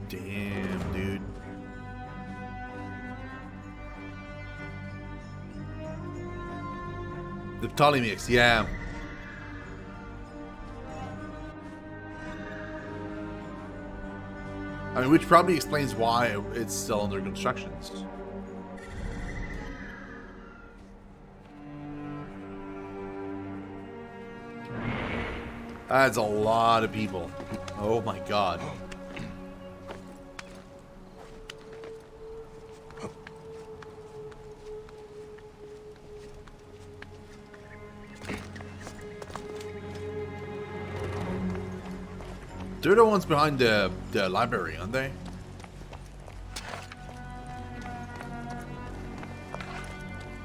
Damn, dude. The Ptolemaics, yeah. I mean, which probably explains why it's still under construction. That's a lot of people. Oh my god. They're the ones behind the library, aren't they?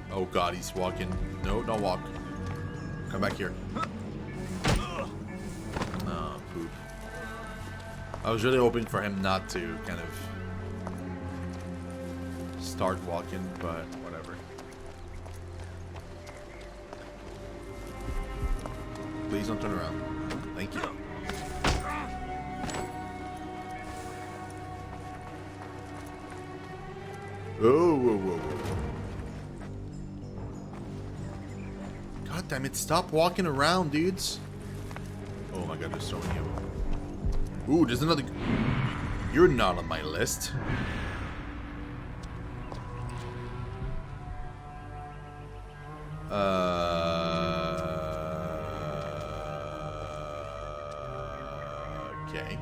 Oh god, he's walking. No, don't walk. Come back here. Oh, poop. I was really hoping for him not to kind of start walking, but whatever. Please don't turn around. Thank you. Oh, whoa, whoa, whoa. God damn it, stop walking around, dudes. Oh my god, there's so many of them. Ooh, there's another... You're not on my list. Okay.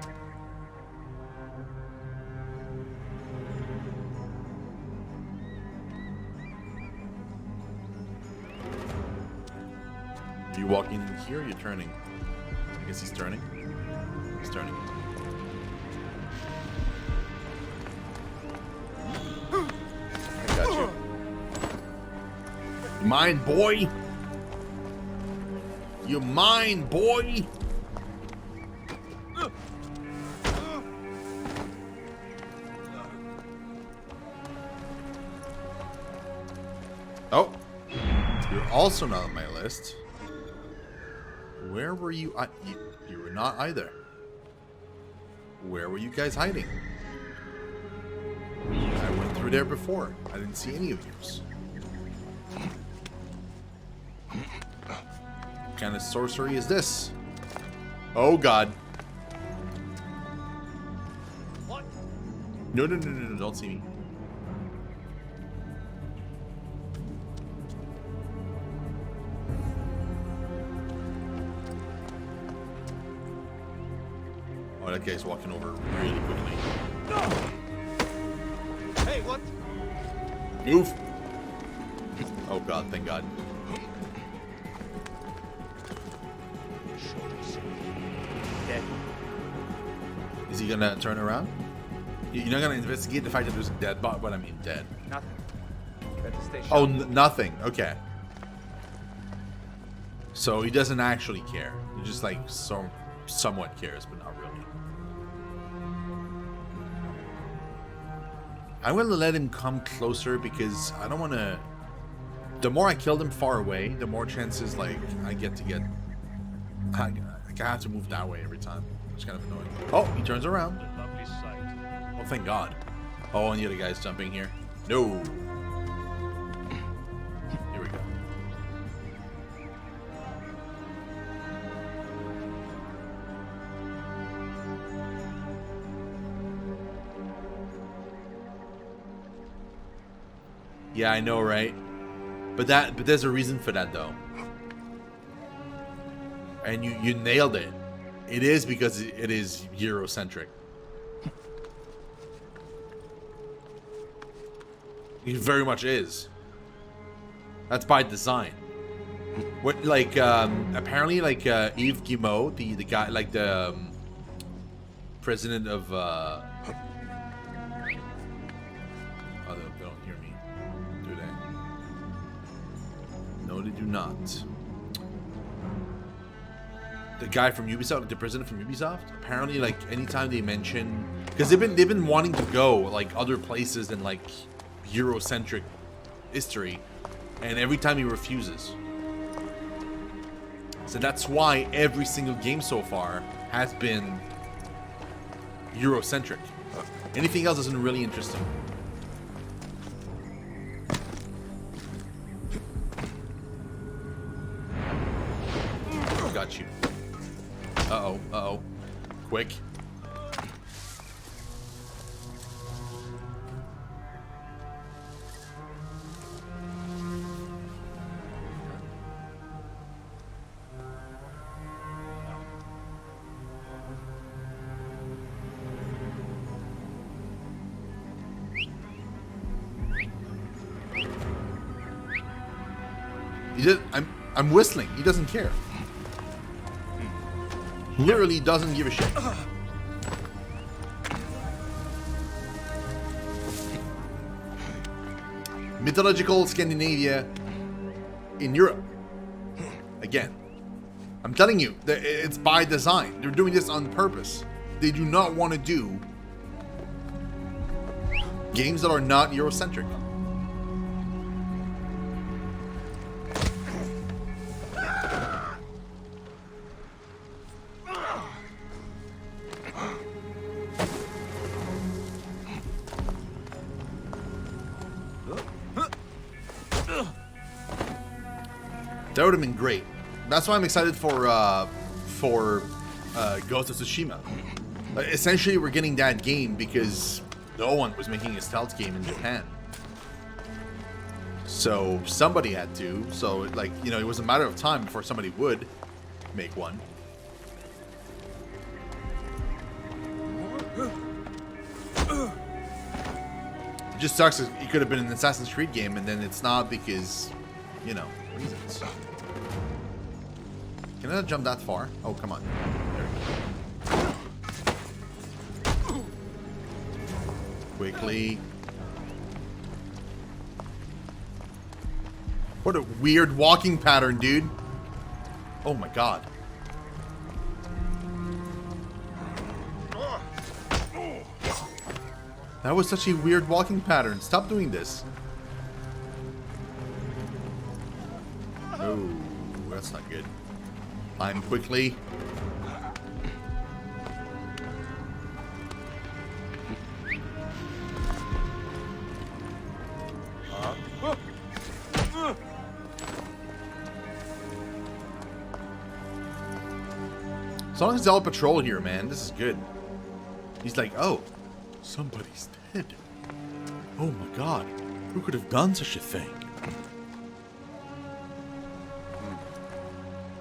You walking in here, or you're turning? I guess he's turning. He's turning. I got you. You mine, boy? You mine, boy? Oh. You're also not on my list. Where were you? You were not either. Where were you guys hiding? I went through there before. I didn't see any of yours. What kind of sorcery is this? Oh god. What? No, no, no, no, no, don't see me. Oh, that guy's walking over really quickly. No! Hey, what? Move! Oh god, thank god. Dead. Is he gonna turn around? You're not gonna investigate the fact that there's a dead bot? What I mean, dead. Nothing. Better stay sharp. Oh, nothing. Okay. So he doesn't actually care. He just like somewhat cares, but not really. I'm gonna let him come closer because I don't want to. The more I kill them far away, the more chances like I get. I have to move that way every time. It's kind of annoying. Oh, he turns around. Lovely sight. Oh, thank God. Oh, and the other guy's jumping here. No. Here we go. Yeah, I know, right? But there's a reason for that, though. And you nailed it. It is because it is Eurocentric. It very much is. That's by design. What, like, apparently, like, Yves Guillemot, the guy, like, the president of, oh, they don't hear me, do they? No, they do not. The guy from Ubisoft, the president from Ubisoft, apparently, like, anytime they mention, because they've been wanting to go, like, other places than, like, Eurocentric history, and every time he refuses. So that's why every single game so far has been Eurocentric. Anything else isn't really interesting. Got you. Uh-oh, uh-oh. Quick. I'm whistling. He doesn't care. Literally doesn't give a shit. Mythological Scandinavia in Europe. Again. I'm telling you, it's by design. They're doing this on purpose. They do not want to do games that are not Eurocentric. That would have been great. That's why I'm excited for Ghost of Tsushima. Essentially, we're getting that game because no one was making a stealth game in Japan. So somebody had to. So like, you know, it was a matter of time before somebody would make one. It just sucks. It could have been an Assassin's Creed game, and then it's not because, you know, reasons. Can I jump that far? Oh, come on. There we go. Quickly. What a weird walking pattern, dude. Oh my god. That was such a weird walking pattern. Stop doing this. No, that's not good. Climb quickly. As long as it's all patrol here, man, this is good. He's like, oh, somebody's dead. Oh my god, who could have done such a thing?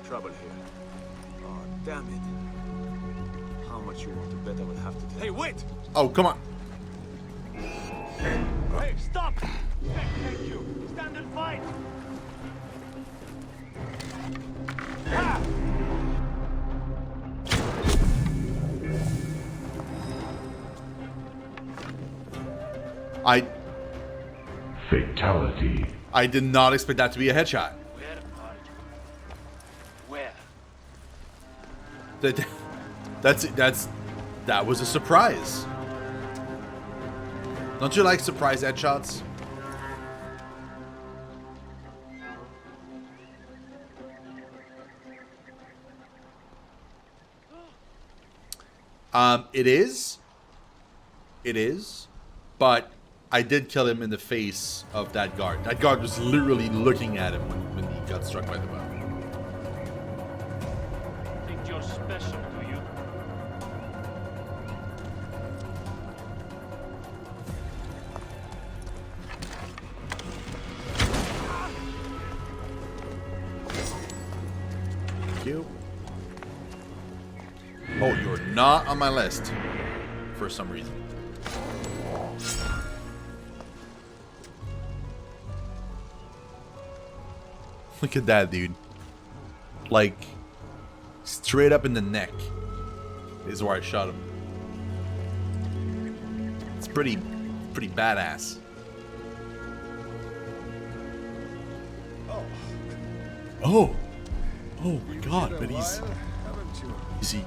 Trouble here. Oh, damn it. How much you want to bet I will have to tell? Hey, wait! Oh, come on. Hey, stop! Thank you. Stand and fight! Ah! Fatality. I did not expect that to be a headshot. Where? That was a surprise. Don't you like surprise headshots? It is. It is. But I did kill him in the face of that guard. That guard was literally looking at him when he got struck by the bow. Think you're special, do you? Thank you. Oh, you're not on my list for some reason. Look at that, dude. Like, straight up in the neck is where I shot him. It's pretty badass. Oh my god, but is he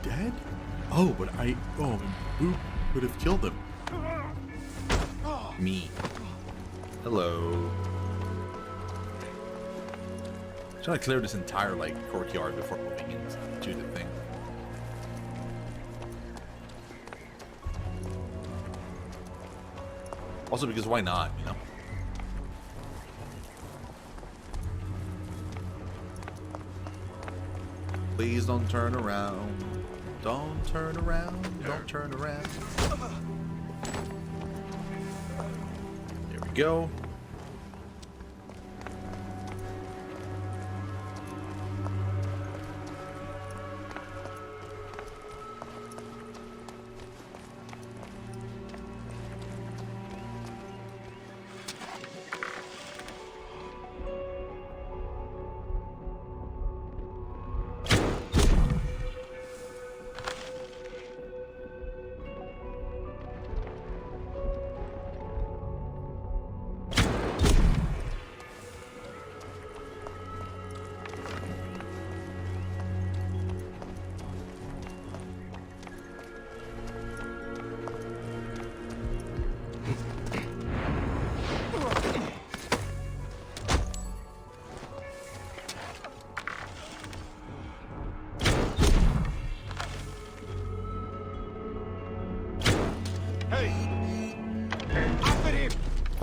dead? Oh, but who would have killed him? Me. Hello. I'm trying to clear this entire like courtyard before moving into the thing. Also because why not, you know? Please don't turn around. Don't turn around. Don't turn around. There we go.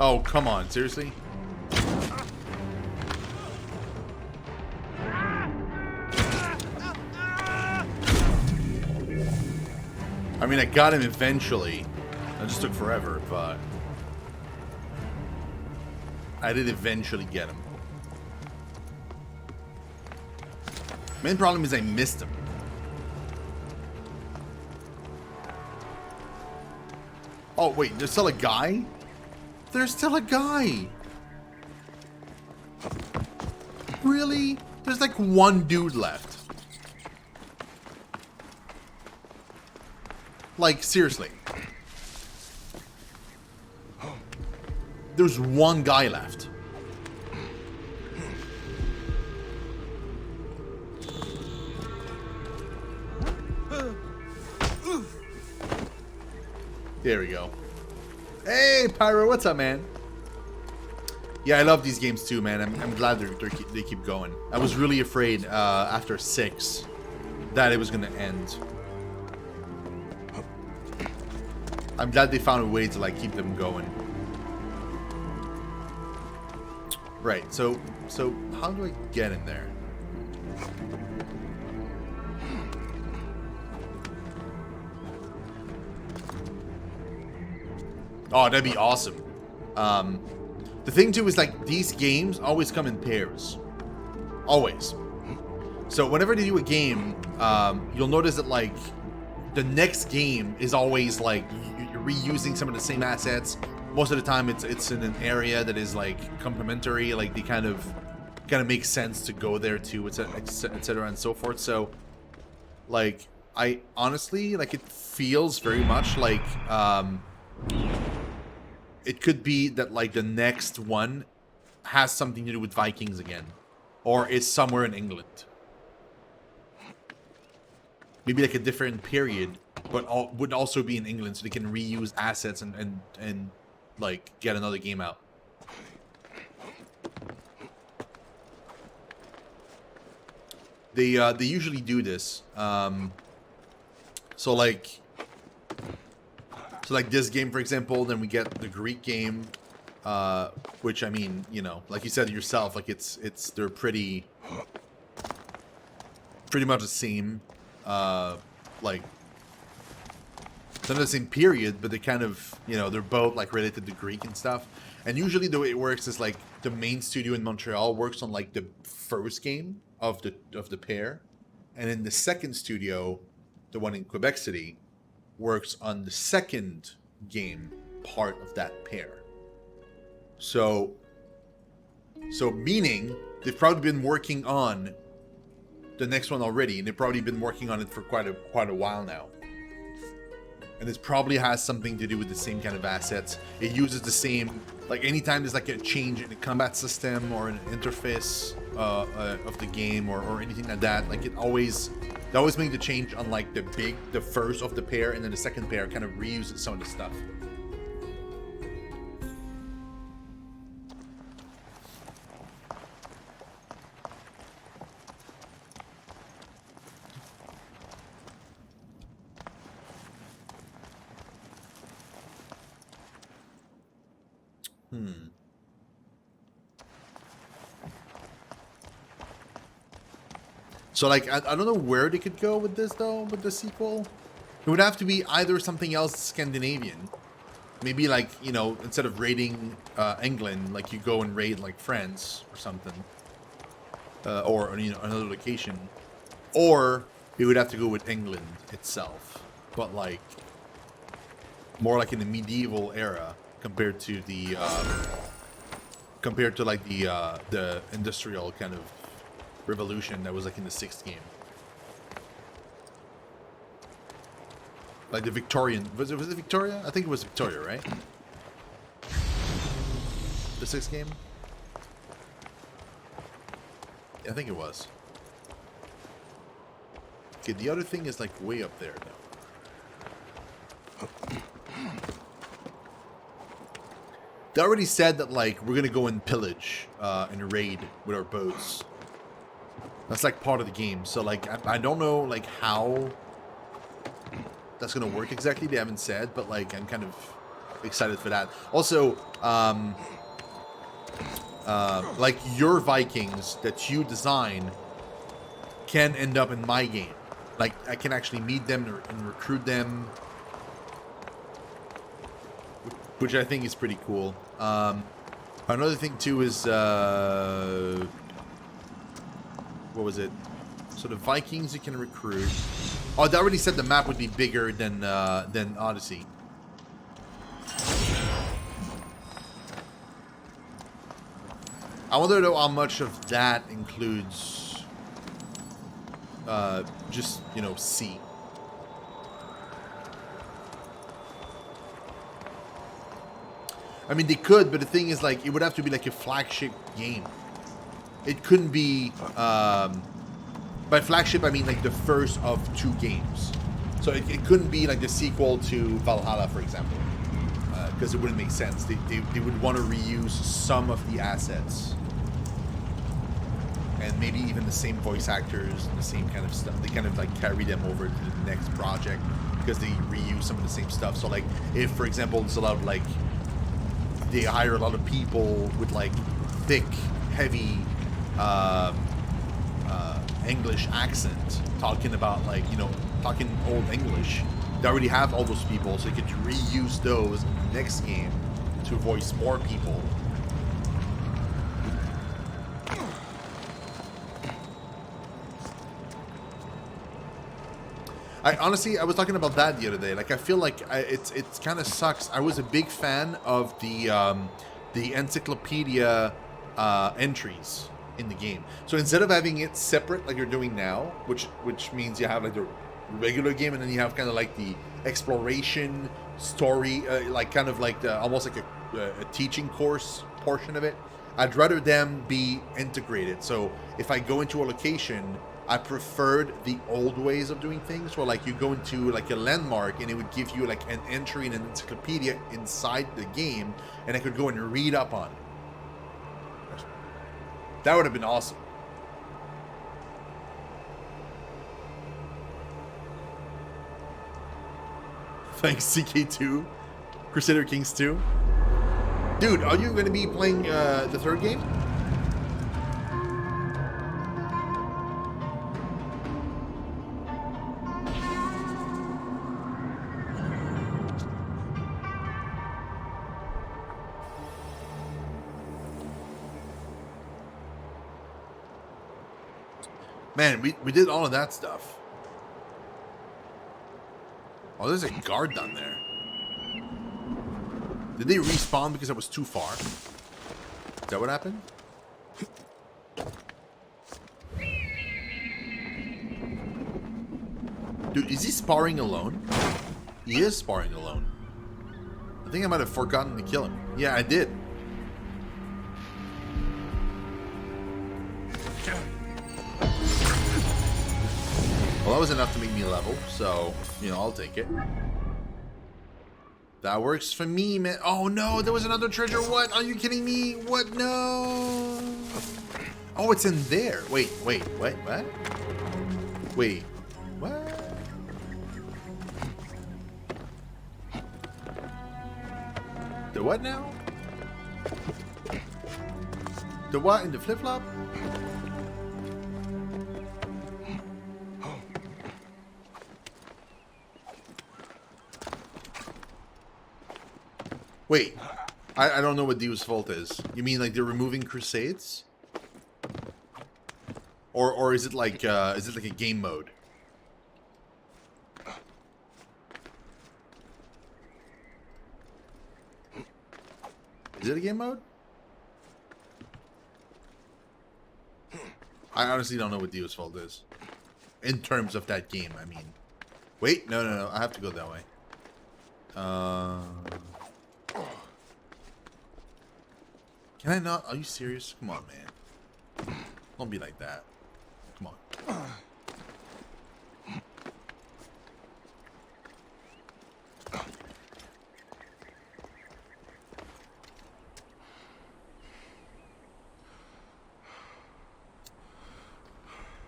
Oh, come on, seriously? I mean, I got him eventually. It just took forever, but I did eventually get him. Main problem is I missed him. Oh, wait, there's still a guy? There's still a guy! Really? There's like one dude left. Like, seriously. There's one guy left. There we go. Hey, Pyro, what's up, man? Yeah, I love these games too, man. I'm glad they keep going. I was really afraid after 6 that it was gonna end. I'm glad they found a way to like keep them going. Right. So how do I get in there? Oh, that'd be awesome. The thing too is like these games always come in pairs. Always. So whenever they do a game, you'll notice that like the next game is always like you're reusing some of the same assets. Most of the time it's in an area that is like complementary, like they kind of makes sense to go there too, etc. and so forth. So like I honestly like it feels very much like it could be that like the next one has something to do with Vikings again, or is somewhere in England. Maybe like a different period, but would also be in England, so they can reuse assets and like get another game out. They usually do this. So like this game, for example, then we get the Greek game, which I mean, you know, like you said yourself, like they're pretty much the same. Like they're not the same period, but they kind of, you know, they're both like related to Greek and stuff. And usually the way it works is like the main studio in Montreal works on like the first game of the pair, and then the second studio, the one in Quebec City, works on the second game part of that pair. So meaning they've probably been working on the next one already, and they've probably been working on it for quite a while now. And this probably has something to do with the same kind of assets. It uses the same, like anytime there's like a change in the combat system or an interface of the game or anything like that, like they always make the change on like the first of the pair, and then the second pair kind of reuses some of the stuff. So, like, I don't know where they could go with this, though, with the sequel. It would have to be either something else Scandinavian. Maybe, like, you know, instead of raiding England, like, you go and raid, like, France or something. Or, you know, another location. Or it would have to go with England itself. But, like, more like in the medieval era compared to the, like, the industrial kind of revolution that was, like, in the 6th game. Like the Victorian, was it Victoria? I think it was Victoria, right? The 6th game? I think it was. Okay, the other thing is like way up there now. They already said that like we're gonna go and pillage and raid with our boats. That's like part of the game. So like I don't know like how that's gonna work exactly. They haven't said, but like I'm kind of excited for that. Also, like your Vikings that you design can end up in my game. Like I can actually meet them and recruit them, which I think is pretty cool. Another thing too is what was it? So the Vikings you can recruit. Oh, they already said the map would be bigger than Odyssey. I wonder though how much of that includes just, you know, sea. I mean, they could, but the thing is, like, it would have to be like a flagship game. It couldn't be, by flagship, I mean like the first of 2 games. So it couldn't be like the sequel to Valhalla, for example, because it wouldn't make sense. They would want to reuse some of the assets. And maybe even the same voice actors and the same kind of stuff. They kind of like carry them over to the next project because they reuse some of the same stuff. So like if, for example, it's a lot of like, they hire a lot of people with like thick, heavy English accent, talking about like, you know, talking old English. They already have all those people, so you could reuse those in the next game to voice more people. I was talking about that the other day. Like, I feel like it's kind of sucks. I was a big fan of the encyclopedia entries in the game. So instead of having it separate like you're doing now, which means you have like the regular game and then you have kind of like the exploration story, like kind of like almost like a teaching course portion of it. I'd rather them be integrated. So if I go into a location, I preferred the old ways of doing things, where like you go into like a landmark and it would give you like an entry in an encyclopedia inside the game, and I could go and read up on it. That would have been awesome. Thanks, CK2. Crusader Kings 2. Dude, are you going to be playing the 3rd game? Man, we did all of that stuff. Oh, there's a guard down there. Did they respawn because I was too far? Is that what happened? Dude, is he sparring alone? He is sparring alone. I think I might have forgotten to kill him. Yeah, I did. Well, that was enough to make me level, so, you know, I'll take it. That works for me, man. Oh, no, there was another treasure. What? Are you kidding me? What? No. Oh, it's in there. Wait, what? Wait, what? The what now? The what in the flip-flop? Wait, I don't know what Deus Vult is. You mean like they're removing crusades? Or is it like a game mode? Is it a game mode? I honestly don't know what Deus Vult is. In terms of that game, I mean. Wait, no. I have to go that way. Can I not? Are you serious? Come on, man. Don't be like that. Come on.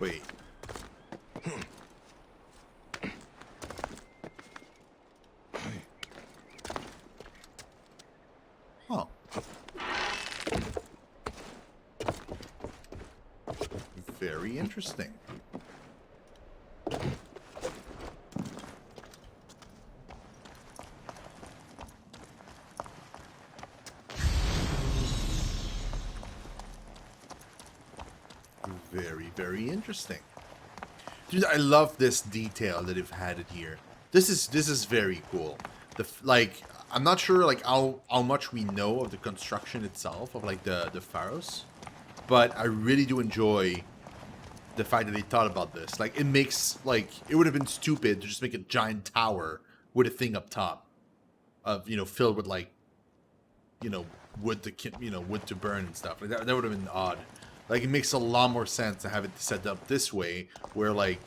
Wait. Huh. Very interesting. Very interesting. Dude, I love this detail that they've had it here. This is very cool. Like, I'm not sure like how much we know of the construction itself of like the Pharos, but I really do enjoy the fact that they thought about this. Like, it makes, like, it would have been stupid to just make a giant tower with a thing up top of, you know, filled with like, you know, wood to burn and stuff. Like that would have been odd. Like, it makes a lot more sense to have it set up this way, where like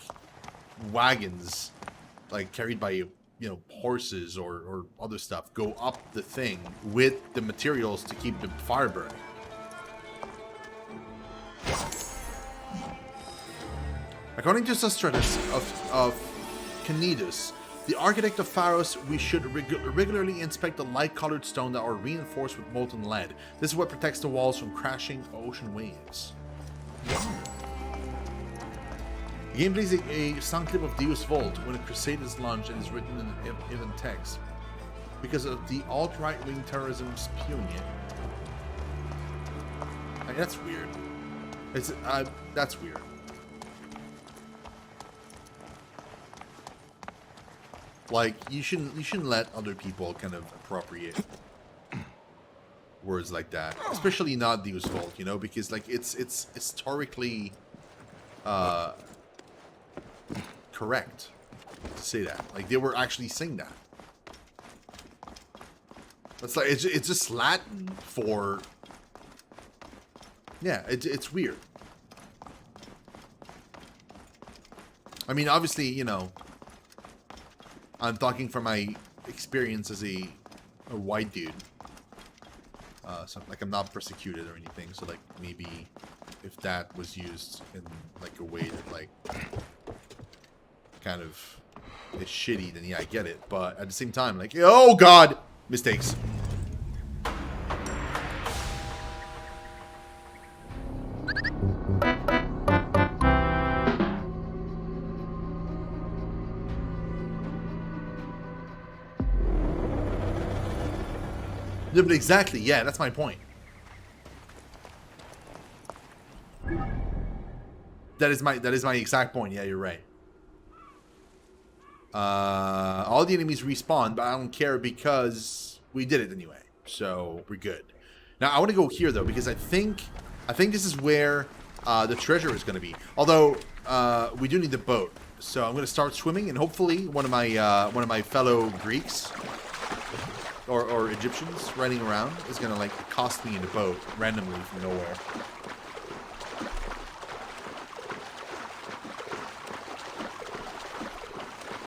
wagons, like carried by, you know, horses or other stuff, go up the thing with the materials to keep the fire burning. According to Sostratus of Cnidus, the architect of Pharos, we should regularly inspect the light-colored stone that are reinforced with molten lead. This is what protects the walls from crashing ocean waves. The game plays a sound clip of Deus Vult when a crusade is launched and is written in even text. Because of the alt-right-wing terrorism spewing it. I mean, that's weird. That's weird. Like, you shouldn't let other people kind of appropriate words like that, especially not Deus Vult, you know, because like it's historically correct to say that. Like, they were actually saying that. It's like it's just Latin for, yeah. It's weird. I mean, obviously, you know, I'm talking from my experience as a white dude. So, like, I'm not persecuted or anything. So, like, maybe if that was used in, like, a way that, like, kind of is shitty, then yeah, I get it. But at the same time, like, oh god! Mistakes. Yeah, but exactly, yeah, that's my point. That is my exact point. Yeah, you're right. All the enemies respawn, but I don't care because we did it anyway. So we're good. Now I want to go here though, because I think this is where the treasure is going to be. Although we do need the boat, so I'm going to start swimming, and hopefully one of my fellow Greeks or Egyptians riding around is gonna like accost me in a boat randomly from nowhere.